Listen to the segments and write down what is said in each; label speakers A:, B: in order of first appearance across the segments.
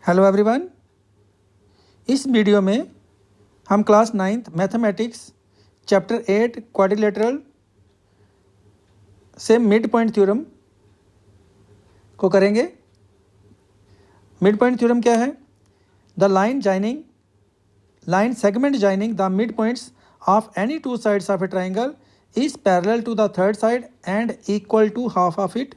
A: Hello everyone, इस video में हम class 9th mathematics chapter 8 quadrilateral से मिड पॉइंट थ्योरम को करेंगे। मिड पॉइंट थ्योरम क्या है? The line segment joining the mid points of any two sides of a triangle is parallel to the third side and equal to half of it.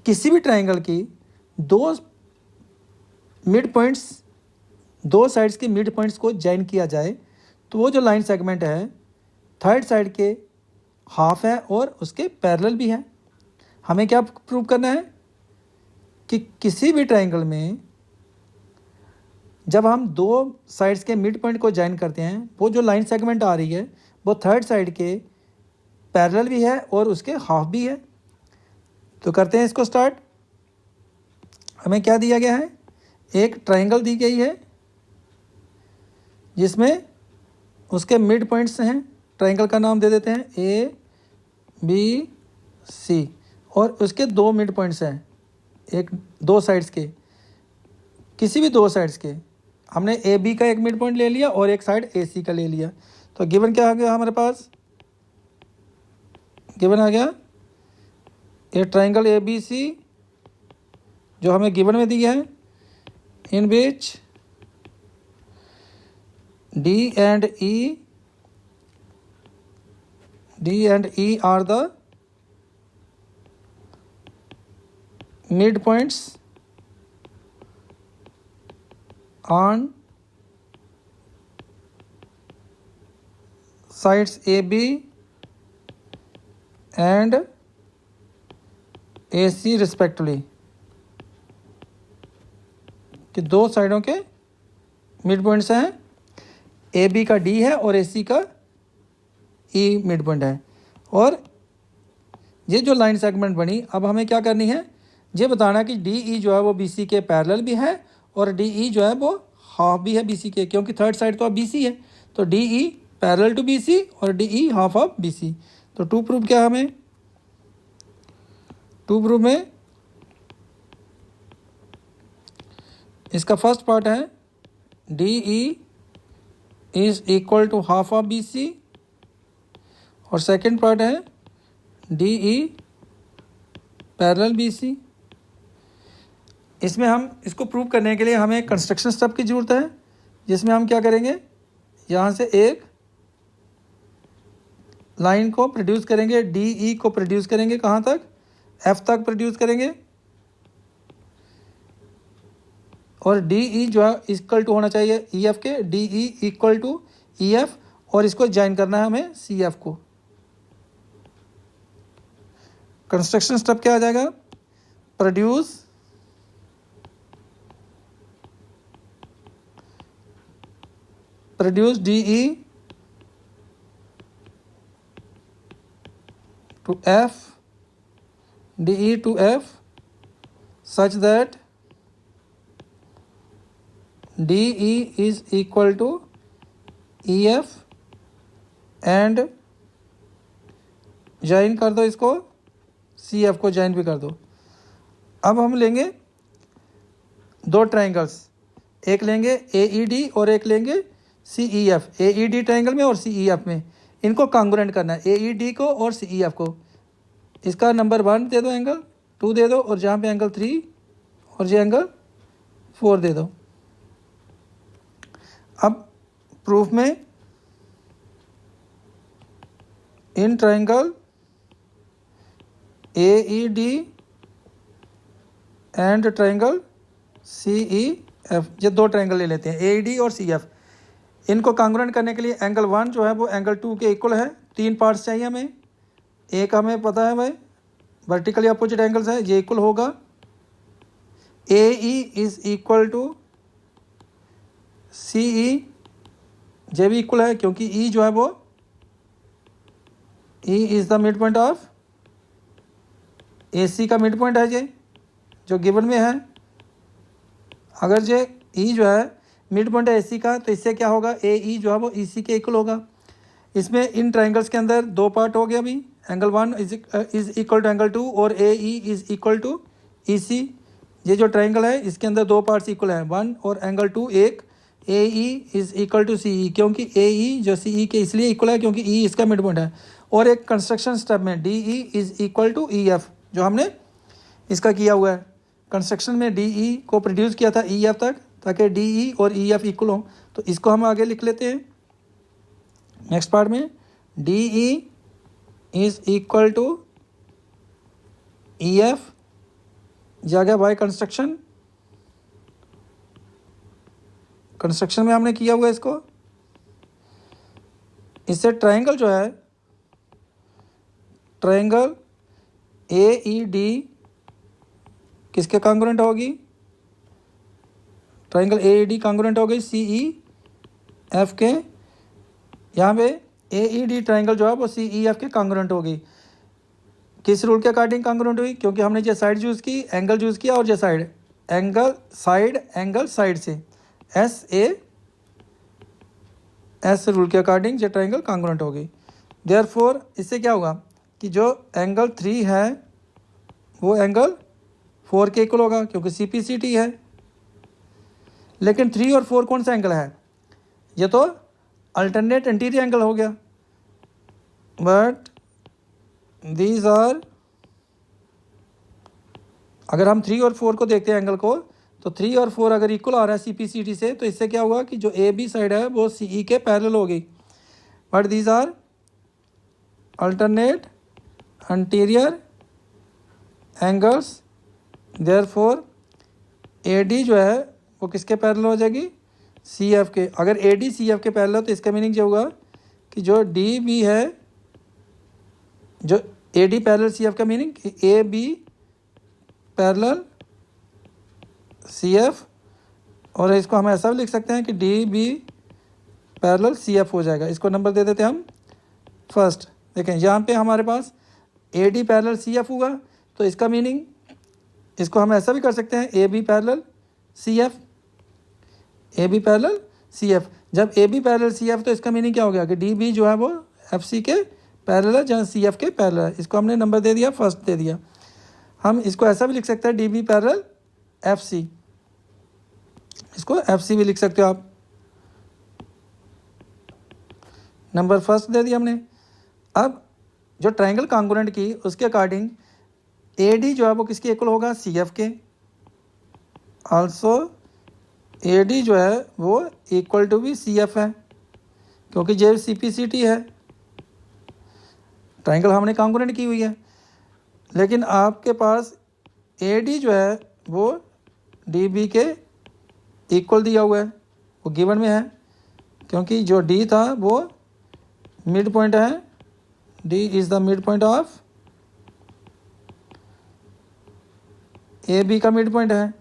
A: किसी भी triangle की दो mid points, दो sides के mid points को join किया जाए तो वो जो लाइन सेगमेंट है थर्ड साइड के हाफ है और उसके पैरेलल भी है। हमें क्या प्रूव करना है कि किसी भी ट्राइंगल में जब हम दो साइड्स के मिड पॉइंट को जॉइन करते हैं वो जो लाइन सेगमेंट आ रही है वो थर्ड साइड के पैरेलल भी है और उसके हाफ भी है। तो करते हैं इसको स्टार्ट। हमें क्या दिया गया है? एक ट्राइंगल दी गई है जिसमें उसके मिड पॉइंट्स हैं। ट्राइंगल का नाम दे देते हैं ए बी सी और उसके दो मिड पॉइंट्स हैं, एक दो साइड्स के, किसी भी दो साइड्स के। हमने ए बी का एक मिड पॉइंट ले लिया और एक साइड ए सी का ले लिया। तो गिवन क्या आ गया हमारे पास? गिवन आ गया ये ट्राइंगल ए बी सी जो हमें गिवन में दिया है, in which D and E are the midpoints on sides AB and AC respectively। कि दो साइडों के मिड पॉइंट्स हैं, ए बी का डी है और ए सी का ई मिड पॉइंट है। और ये जो लाइन सेगमेंट बनी, अब हमें क्या करनी है? ये बताना कि डी ई जो है वो बी सी के पैरेलल भी है और डी ई जो है वो हाफ भी है बी सी के, क्योंकि थर्ड साइड तो अब बी सी है। तो D E parallel to B C और D E half of B C. तो टू प्रूफ क्या हमें? टू प्रूफ में इसका फर्स्ट पार्ट है D E is equal to half of B C और सेकेंड पार्ट है D E parallel B C. इसमें हम इसको प्रूव करने के लिए हमें कंस्ट्रक्शन स्टेप की ज़रूरत है, जिसमें हम क्या करेंगे, यहाँ से एक लाइन को प्रोड्यूस करेंगे, डी ई को प्रोड्यूस करेंगे कहाँ तक? एफ तक प्रोड्यूस करेंगे और डी ई जो है इक्वल टू होना चाहिए ई एफ के, D E equal to E F और इसको ज्वाइन करना है हमें सी एफ को। कंस्ट्रक्शन स्टेप क्या आ जाएगा? Produce D E to F, D E to F such that D E is equal to E F and join कर दो इसको सी एफ को, ज्वाइन भी कर दो। अब हम लेंगे दो ट्राइंगल्स, एक लेंगे ए ई डी और एक लेंगे सी ई एफ। ए ई डी ट्राइंगल में और सी ई एफ में इनको कॉन्ग्रुएंट करना है, ए ई डी को और सी ई एफ को। इसका नंबर 1 दे दो, एंगल 2 दे दो और जहाँ पे एंगल 3 और ये एंगल 4 दे दो। अब प्रूफ में in triangle A E D and triangle C E F, ये दो ट्राइंगल ले लेते हैं ए ई डी और सी एफ। इनको कॉन्ग्रुएंट करने के लिए एंगल 1 जो है वो एंगल 2 के इक्वल है। 3 पार्ट्स चाहिए हमें। एक हमें पता है भाई वर्टिकली अपोजिट एंगल्स है, ये इक्वल होगा A E is equal to C E, J भी इक्वल है क्योंकि ई जो है वो E is the mid point of A C का मिड पॉइंट है ये जो गिवन में है। अगर ये ई जो है मिड पॉइंट है ए सी का तो इससे क्या होगा? ए ई जो है वो ई सी के इक्वल होगा। इसमें इन ट्राइंगल्स के अंदर दो पार्ट हो गया अभी, angle 1 is equal to angle 2 और A E is equal to E C. ये जो ट्राइंगल है इसके अंदर दो पार्ट्स इक्वल हैं, 1 और एंगल 2, एक ए E is equal to C ई, क्योंकि ए ई जो सी ई के इसलिए इक्वल है क्योंकि ई इसका मिड पॉइंट है। और एक कंस्ट्रक्शन स्टेप में D E is equal to E F, जो हमने इसका किया हुआ है कंस्ट्रक्शन में, डी ई को प्रोड्यूस किया था ई एफ तक, ताकि डी ई और ई एफ इक्वल हो। तो इसको हम आगे लिख लेते हैं नेक्स्ट पार्ट में, D E is equal to E F जा गया बाय कंस्ट्रक्शन, कंस्ट्रक्शन में हमने किया हुआ है इसको। इससे ट्रायंगल जो है, ट्रायंगल ए ई डी किसके कॉन्ग्रुएंट होगी, triangle A E D congruent होगी सी ई एफ के। यहाँ पे ए ई डी ट्रायंगल जो है वो सी ई एफ के कॉन्ग्रुएंट होगी। किस रूल के अकॉर्डिंग कॉन्ग्रुएंट हुई, क्योंकि हमने जो साइड यूज़ की, एंगल यूज़ किया, और जो साइड एंगल साइड से एस ए एस रूल के अकॉर्डिंग जो ट्रायंगल कॉन्ग्रुएंट होगी। देयरफॉर इससे क्या होगा कि जो एंगल 3 है वो एंगल 4 के इक्वल होगा, क्योंकि सी पी सी टी है। लेकिन 3 और 4 कौन सा एंगल है, ये तो अल्टरनेट इंटीरियर एंगल हो गया। बट दीज आर, अगर हम 3 और 4 को देखते हैं एंगल को, तो 3 और 4 अगर इक्वल आ रहा है सी पी सी टी से, तो इससे क्या हुआ कि जो ए बी साइड है वो सी ई के पैरेलल होगी। But these are alternate interior angles, therefore A D जो है वो किसके पैरेलल हो जाएगी, सी एफ के। अगर ए डी सी एफ के पैरेलल, तो इसका मीनिंग ये होगा कि जो डी बी है, जो A D parallel C F का meaning A B parallel C F, और इसको हम ऐसा भी लिख सकते हैं कि D B parallel C F हो जाएगा। इसको नंबर दे देते हैं हम फर्स्ट। देखें यहाँ पे हमारे पास A D parallel C F हुआ, तो इसका मीनिंग, इसको हम ऐसा भी कर सकते हैं A B parallel C F, A B parallel C F. जब A B parallel C F, तो इसका मीनिंग क्या हो गया कि डी बी जो है वो एफ सी के पैरेलल है, जहाँ सी एफ के पैरेलल है। इसको हमने नंबर दे दिया, फर्स्ट दे दिया। हम इसको ऐसा भी लिख सकते हैं D B parallel F C, इसको एफ सी भी लिख सकते हो आप, नंबर फर्स्ट दे दिया हमने। अब जो ट्रायंगल कॉन्ग्रुएंट की, उसके अकॉर्डिंग ए डी जो है वो किसके इक्वल होगा, सी एफ के। आल्सो ए डी जो है वो इक्वल टू भी सी एफ है, क्योंकि जे सी पी सी टी है, ट्रायंगल हमने कॉन्ग्रुएंट की हुई है। लेकिन आपके पास ए डी जो है वो डी बी के इक्वल दिया हुआ है, वो गिवन में है, क्योंकि जो डी था वो मिड पॉइंट है, D is the mid point of A B का मिड पॉइंट है।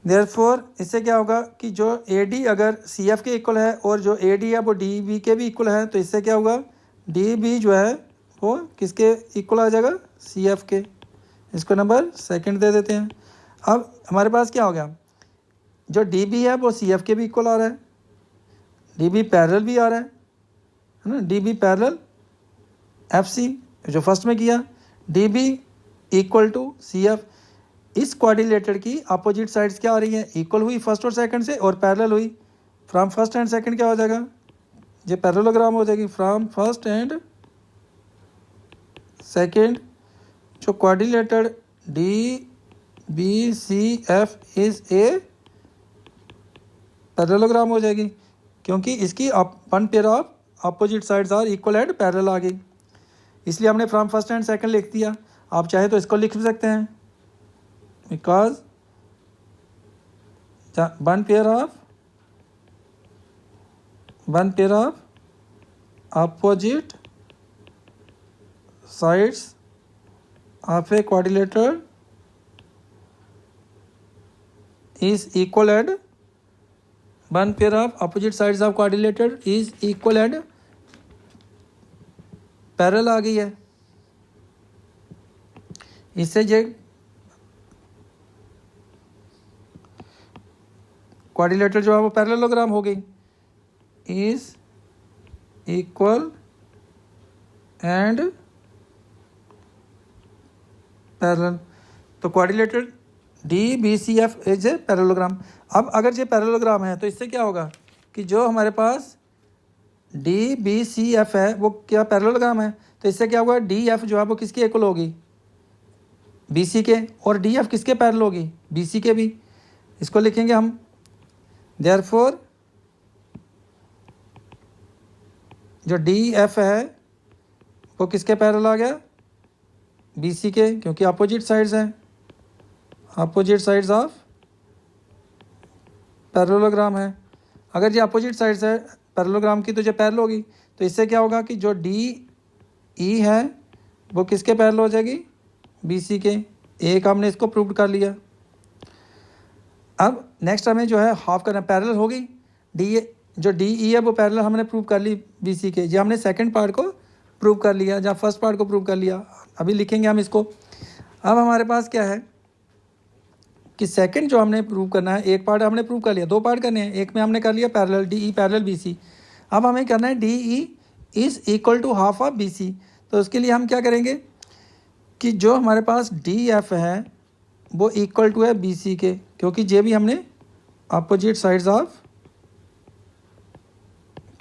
A: देयरफॉर इससे क्या होगा कि जो ए डी अगर सी एफ के इक्वल है और जो ए डी है वो डी बी के भी इक्वल है, तो इससे क्या होगा, डी बी जो है वो किसके इक्वल आ जाएगा, सी एफ के। इसको नंबर सेकंड दे देते हैं। अब हमारे पास क्या हो गया, जो डी बी है वो सी एफ के भी इक्वल आ रहा है, डी बी पैरेलल भी आ रहा है ना, D B parallel F C जो फर्स्ट में किया, D B equal to C F. इस क्वाड्रिलेटरल की अपोजिट साइड्स क्या आ रही हैं, इक्वल हुई फर्स्ट और सेकंड से, और पैरेलल हुई। फ्रॉम फर्स्ट एंड सेकंड क्या हो जाएगा, ये पैरेललोग्राम हो जाएगी। फ्रॉम फर्स्ट एंड सेकंड जो quadrilateral D B C F is a parallelogram हो जाएगी, क्योंकि इसकी one pair of opposite sides are equal and parallel आ गई। इसलिए हमने फ्रॉम फर्स्ट एंड सेकंड लिख दिया। आप चाहे तो इसको लिख भी सकते हैं, because one pair of opposite sides of a quadrilateral is equal and one pair of opposite sides of quadrilateral is equal and parallel आ गई है। इससे जो क्वाड्रिलेटरल जो है वो पैरेललोग्राम हो गई, इज इक्वल एंड पैरेलल। तो quadrilateral DBCF is a parallelogram. अब अगर ये पैरेललोग्राम है तो इससे क्या होगा कि जो हमारे पास DBCF है वो क्या पैरेललोग्राम है, तो इससे क्या होगा DF जो है वो किसकी इक्वल होगी, BC के, और DF किसके पैरेलल होगी, BC के भी। इसको लिखेंगे हम देयरफॉर जो DF है वो किसके पैरेलल आ गया, BC के, क्योंकि अपोजिट साइड्स हैं, अपोजिट साइड्स ऑफ पैरेललोग्राम है। अगर ये अपोजिट साइड्स है पैरेललोग्राम की तो ये पैरेलल होगी, तो इससे क्या होगा कि जो DE है वो किसके पैरेलल हो जाएगी, BC के। एक हमने इसको प्रूव कर लिया। अब नेक्स्ट हमें जो है हाफ करना, पैरेलल हो गई जो DE है वो पैरेलल हमने प्रूव कर ली BC के। ये हमने सेकंड पार्ट को प्रूव कर लिया या फर्स्ट पार्ट को प्रूव कर लिया। अभी लिखेंगे हम इसको। अब हमारे पास क्या है कि सेकंड जो हमने प्रूव करना है, एक पार्ट हमने प्रूव कर लिया, दो पार्ट करने हैं। एक में हमने कर लिया पैरेलल DE पैरेलल BC। अब हमें करना है DE is equal to half of BC। तो उसके लिए हम क्या करेंगे कि जो हमारे पास DF है वो इक्वल टू है BC के, क्योंकि ये भी हमने अपोजिट साइड्स ऑफ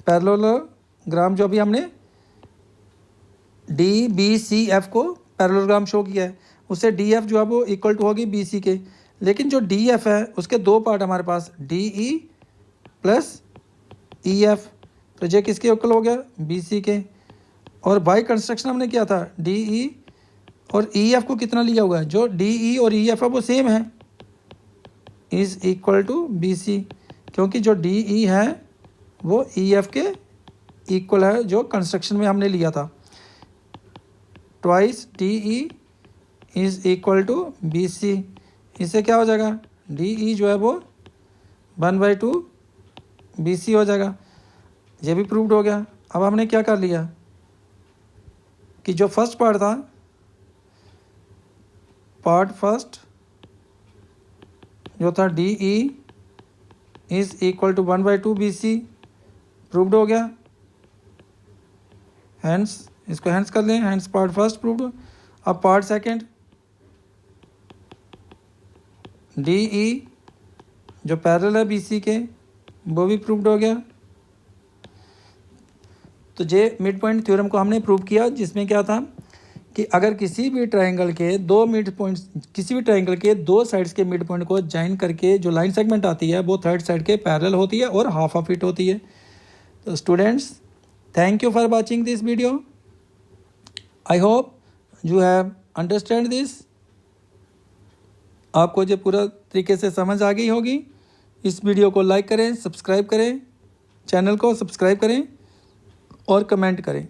A: पैरेललोग्राम जो भी हमने DBCF को पैरेललोग्राम शो किया है उससे DF जो है वो इक्वल टू होगी BC के। लेकिन जो DF है उसके दो पार्ट हमारे पास DE प्लस EF, तो ये किसके इक्वल हो गया, BC के। और बाई कंस्ट्रक्शन हमने किया था DE और EF को कितना लिया हुआ है, जो DE और EF है वो सेम है, इज़ इक्वल टू BC, क्योंकि जो DE है वो EF के इक्वल है जो कंस्ट्रक्शन में हमने लिया था। Twice DE is equal to BC। इससे क्या हो जाएगा, DE जो है वो 1/2 BC हो जाएगा। ये भी प्रूव्ड हो गया। अब हमने क्या कर लिया कि जो फर्स्ट पार्ट था, पार्ट फर्स्ट जो था DE is equal to 1/2 BC proved हो गया। हैंस इसको हैंस कर लें, हैंस पार्ट फर्स्ट प्रूव्ड। अब पार्ट सेकंड DE जो पैरेलल है BC के वो भी प्रूव्ड हो गया। तो ये मिड पॉइंट थ्योरम को हमने प्रूव किया, जिसमें क्या था कि अगर किसी भी ट्रायंगल के दो मिड पॉइंट्स, किसी भी ट्रायंगल के दो साइड्स के मिड पॉइंट को ज्वाइन करके जो लाइन सेगमेंट आती है वो थर्ड साइड के पैरेलल होती है और हाफ ऑफ इट होती है। तो students, thank you for watching this video. I hope you have understand this. आपको ये पूरा तरीके से समझ आ गई होगी। इस वीडियो को लाइक करें, सब्सक्राइब करें, चैनल को सब्सक्राइब करें और कमेंट करें।